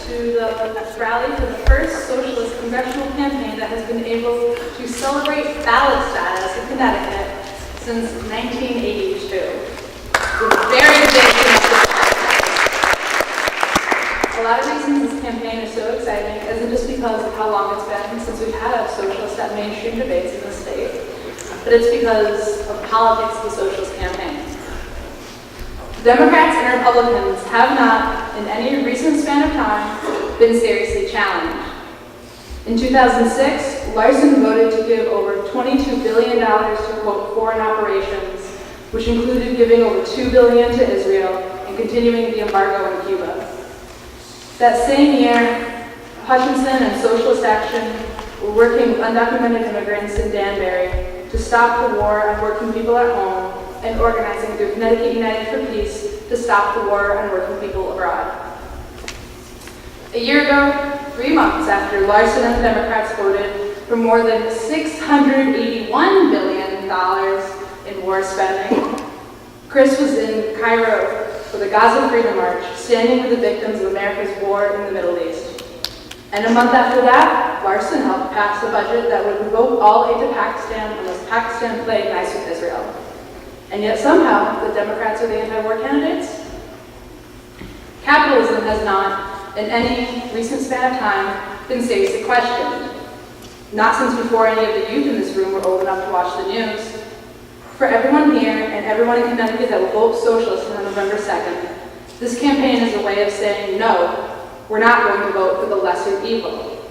to the rally for the first socialist congressional campaign that has been able to celebrate ballot status in Connecticut since 1982. We're very big. A lot of reasons this campaign is so exciting isn't just because of how long it's been since we've had a socialist at mainstream debates in the state, but it's because of the politics of the socialist campaign. Democrats and Republicans have not, in any recent span of time, been seriously challenged. In 2006, Larson voted to give over $22 billion to, quote, foreign operations, which included giving over $2 billion to Israel and continuing the embargo on Cuba. That same year, Hutchinson and Socialist Action were working with undocumented immigrants in Danbury to stop the war on working people at home and organizing through Connecticut United for Peace to stop the war on working people abroad. A year ago, 3 months after Larson and the Democrats voted for more than $681 billion in war spending, Chris was in Cairo for the Gaza Freedom March, standing with the victims of America's war in the Middle East. And a month after that, Larson helped pass a budget that would revoke all aid to Pakistan unless Pakistan played nice with Israel. And yet somehow, the Democrats are the anti-war candidates? Capitalism has not, in any recent span of time, been seriously questioned. Not since before any of the youth in this room were old enough to watch the news. For everyone here and everyone in Connecticut that will vote socialist on November 2nd, this campaign is a way of saying, no, we're not going to vote for the lesser evil.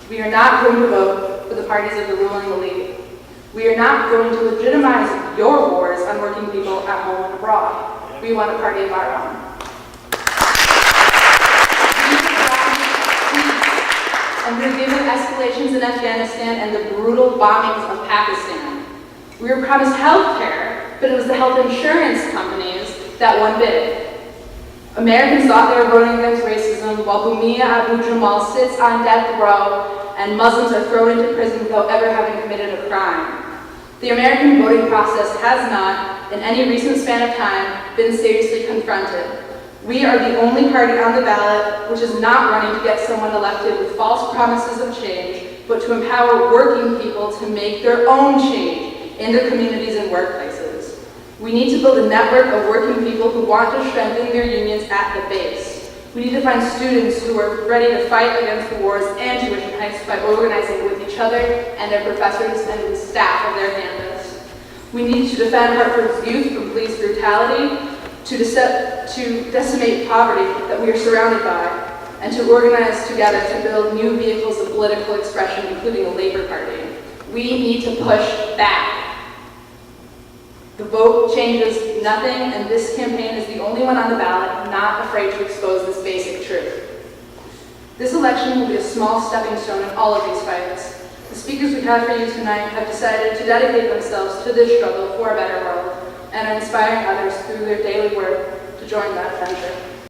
We are not going to vote for the parties of the ruling elite. We are not going to legitimize your wars on working people at home and abroad. We want a party of our own. And we're given escalations in Afghanistan and the brutal bombings of Pakistan. We were promised health care, but it was the health insurance companies that won big. Americans thought they were voting against racism, while Bumia Abu-Jamal sits on death row and Muslims are thrown into prison without ever having committed a crime. The American voting process has not, in any recent span of time, been seriously confronted. We are the only party on the ballot which is not running to get someone elected with false promises of change, but to empower working people to make their own change in their communities and workplaces. We need to build a network of working people who want to strengthen their unions at the base. We need to find students who are ready to fight against the wars and tuition hikes by organizing with each other and their professors and the staff of their campus. We need to defend Hartford's youth from police brutality, to decimate poverty that we are surrounded by, and to organize together to build new vehicles of political expression, including a Labor Party. We need to push back. The vote changes nothing, and this campaign is the only one on the ballot not afraid to expose this basic truth. This election will be a small stepping stone in all of these fights. The speakers we have for you tonight have decided to dedicate themselves to this struggle for a better world and are inspiring others through their daily work to join that adventure.